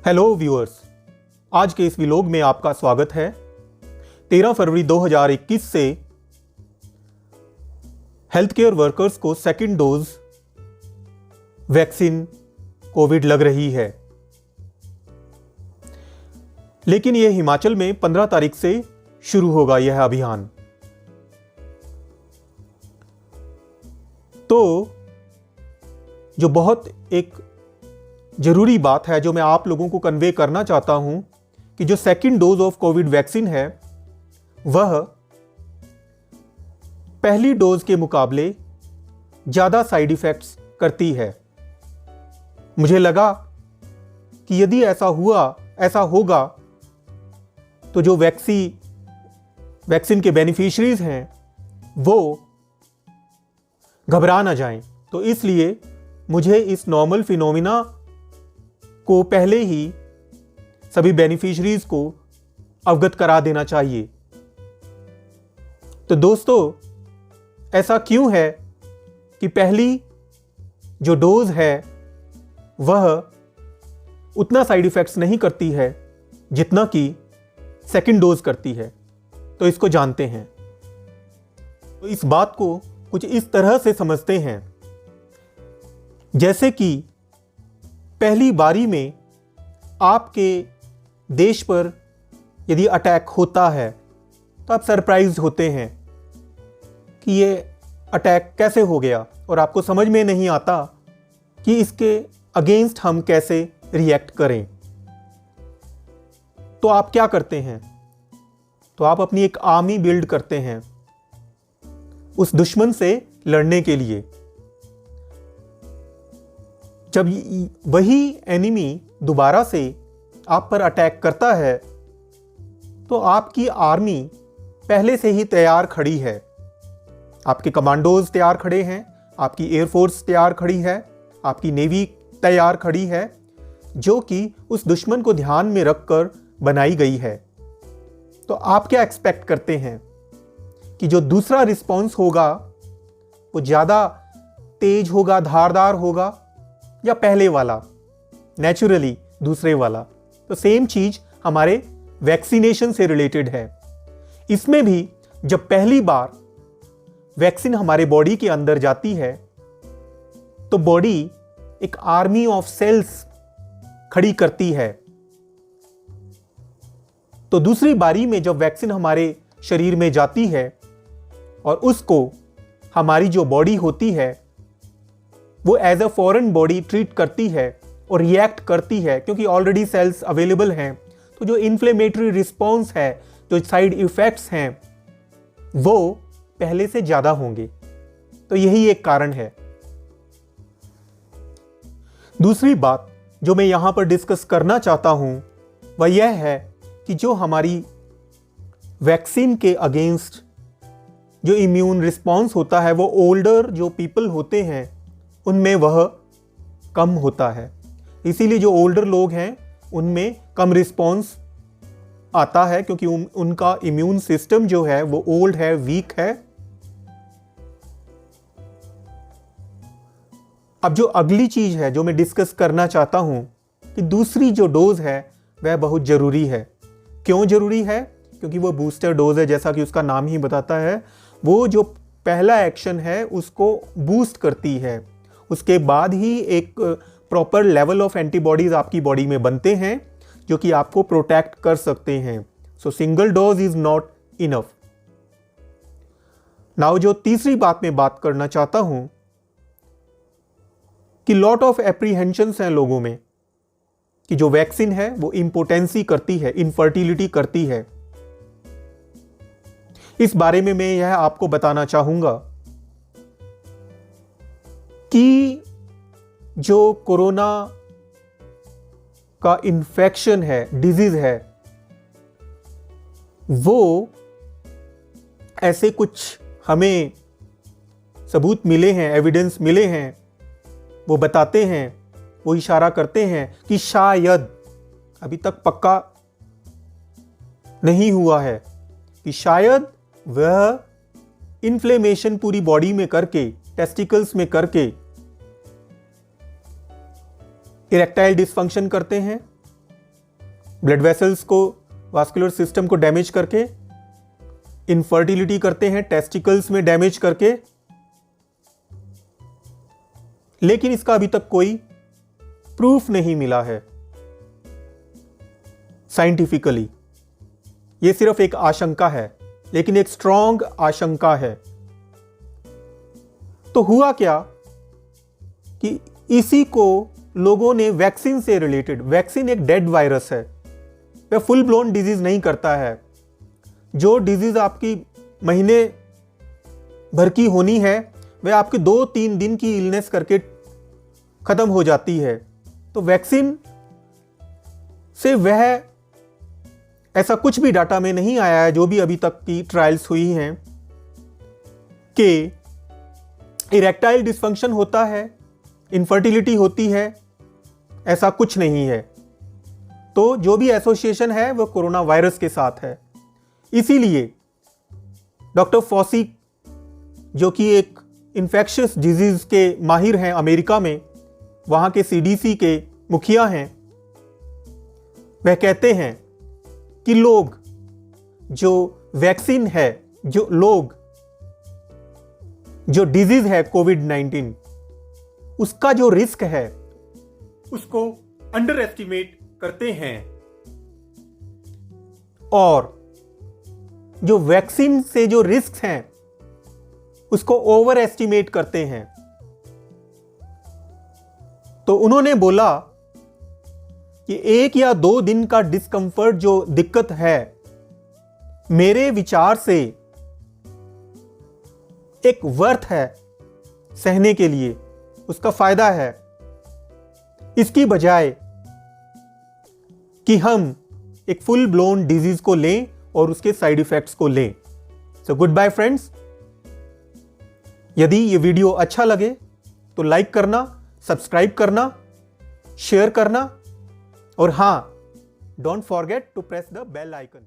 Hello viewers, आज के इस व्लॉग में आपका स्वागत है। 13 फरवरी 2021 से हेल्थ केयर वर्कर्स को सेकेंड डोज वैक्सीन कोविड लग रही है, लेकिन यह हिमाचल में 15 तारीख से शुरू होगा यह अभियान। तो जो बहुत एक जरूरी बात है जो मैं आप लोगों को कन्वे करना चाहता हूं कि जो second dose of Covid vaccine है वह पहली डोज के मुकाबले ज्यादा साइड इफेक्ट्स करती है। मुझे लगा कि यदि ऐसा होगा तो जो वैक्सीन के बेनिफिशियरीज हैं वो घबरा ना जाएं। तो इसलिए मुझे इस नॉर्मल फिनोमिना को पहले ही सभी बेनिफिशियरीज को अवगत करा देना चाहिए। तो दोस्तों, ऐसा क्यों है कि पहली जो डोज है वह उतना साइड इफेक्ट्स नहीं करती है जितना कि सेकेंड डोज करती है? तो इसको जानते हैं। तो इस बात को कुछ इस तरह से समझते हैं जैसे कि पहली बारी में आपके देश पर यदि अटैक होता है तो आप सरप्राइज होते हैं कि ये अटैक कैसे हो गया, और आपको समझ में नहीं आता कि इसके अगेंस्ट हम कैसे रिएक्ट करें। तो आप क्या करते हैं? तो आप अपनी एक आर्मी बिल्ड करते हैं उस दुश्मन से लड़ने के लिए। जब वही एनिमी दोबारा से आप पर अटैक करता है तो आपकी आर्मी पहले से ही तैयार खड़ी है। आपके कमांडोज तैयार खड़े हैं, आपकी एयरफोर्स तैयार खड़ी है, आपकी नेवी तैयार खड़ी है, जो कि उस दुश्मन को ध्यान में रखकर बनाई गई है। तो आप क्या एक्सपेक्ट करते हैं कि जो दूसरा रिस्पॉन्स होगा वो ज़्यादा तेज होगा, धारदार होगा, या पहले वाला नेचुरली दूसरे वाला? तो सेम चीज हमारे वैक्सीनेशन से रिलेटेड है। इसमें भी जब पहली बार वैक्सीन हमारे बॉडी के अंदर जाती है तो बॉडी एक आर्मी ऑफ सेल्स खड़ी करती है। तो दूसरी बारी में जब वैक्सीन हमारे शरीर में जाती है और उसको हमारी जो बॉडी होती है वो as a foreign body treat करती है और रिएक्ट करती है, क्योंकि ऑलरेडी सेल्स अवेलेबल हैं। तो जो इन्फ्लेमेटरी रिस्पॉन्स है, जो साइड इफेक्ट्स हैं, वो पहले से ज्यादा होंगे। तो यही एक कारण है। दूसरी बात जो मैं यहां पर डिस्कस करना चाहता हूं वह यह है कि जो हमारी वैक्सीन के अगेंस्ट जो इम्यून रिस्पॉन्स होता है वो ओल्डर जो पीपल होते हैं उनमें वह कम होता है। इसीलिए जो ओल्डर लोग हैं उनमें कम रिस्पॉन्स आता है, क्योंकि उनका इम्यून सिस्टम जो है वो ओल्ड है, वीक है। अब जो अगली चीज है जो मैं डिस्कस करना चाहता हूं कि दूसरी जो डोज है वह बहुत जरूरी है। क्यों जरूरी है? क्योंकि वो बूस्टर डोज है, जैसा कि उसका नाम ही बताता है। वो जो पहला एक्शन है उसको बूस्ट करती है, उसके बाद ही एक प्रॉपर लेवल ऑफ एंटीबॉडीज आपकी बॉडी में बनते हैं जो कि आपको प्रोटेक्ट कर सकते हैं। सो single dose is not enough. Now जो तीसरी बात मैं बात करना चाहता हूं कि लॉट ऑफ एप्रीहेंशंस हैं लोगों में कि जो वैक्सीन है वो इंपोटेंसी करती है, इनफर्टिलिटी करती है। इस बारे में मैं यह आपको बताना चाहूंगा कि जो कोरोना का इन्फेक्शन है, डिजीज है, वो ऐसे कुछ हमें सबूत मिले हैं, एविडेंस मिले हैं, वो बताते हैं, वो इशारा करते हैं कि शायद, अभी तक पक्का नहीं हुआ है, कि शायद वह इन्फ्लेमेशन पूरी बॉडी में करके, टेस्टिकल्स में करके इरेक्टाइल डिसफंक्शन करते हैं ब्लड वेसल्स को, वास्कुलर सिस्टम को डैमेज करके, इनफर्टिलिटी करते हैं टेस्टिकल्स में डैमेज करके। लेकिन इसका अभी तक कोई प्रूफ नहीं मिला है साइंटिफिकली। यह सिर्फ एक आशंका है, लेकिन एक स्ट्रॉन्ग आशंका है। तो हुआ क्या कि इसी को लोगों ने वैक्सीन से रिलेटेड, वैक्सीन एक डेड वायरस है, वह फुल ब्लोन डिजीज नहीं करता है। जो डिजीज आपकी महीने भर की होनी है वह आपके 2-3 दिन की इलनेस करके खत्म हो जाती है। तो वैक्सीन से वह ऐसा कुछ भी डाटा में नहीं आया है, जो भी अभी तक की ट्रायल्स हुई हैं, कि इरेक्टाइल डिसफंक्शन होता है, इनफर्टिलिटी होती है, ऐसा कुछ नहीं है। तो जो भी एसोसिएशन है वह कोरोना वायरस के साथ है। इसीलिए डॉक्टर फॉसी, जो कि एक इन्फेक्शियस डिजीज के माहिर हैं अमेरिका में, वहां के सीडीसी के मुखिया हैं, वह कहते हैं कि लोग जो वैक्सीन है, जो डिजीज है कोविड-19, उसका जो रिस्क है उसको अंडर एस्टिमेट करते हैं, और जो वैक्सीन से जो रिस्क हैं उसको ओवर एस्टिमेट करते हैं। तो उन्होंने बोला कि 1 या 2 दिन का डिस्कंफर्ट, जो दिक्कत है, मेरे विचार से एक वर्थ है सहने के लिए, उसका फायदा है, इसकी बजाय कि हम एक फुल ब्लोन डिजीज को लें और उसके साइड इफेक्ट्स को लें। So goodbye friends. यदि ये वीडियो अच्छा लगे तो लाइक करना, सब्सक्राइब करना, शेयर करना, और हां, don't forget to press the bell icon.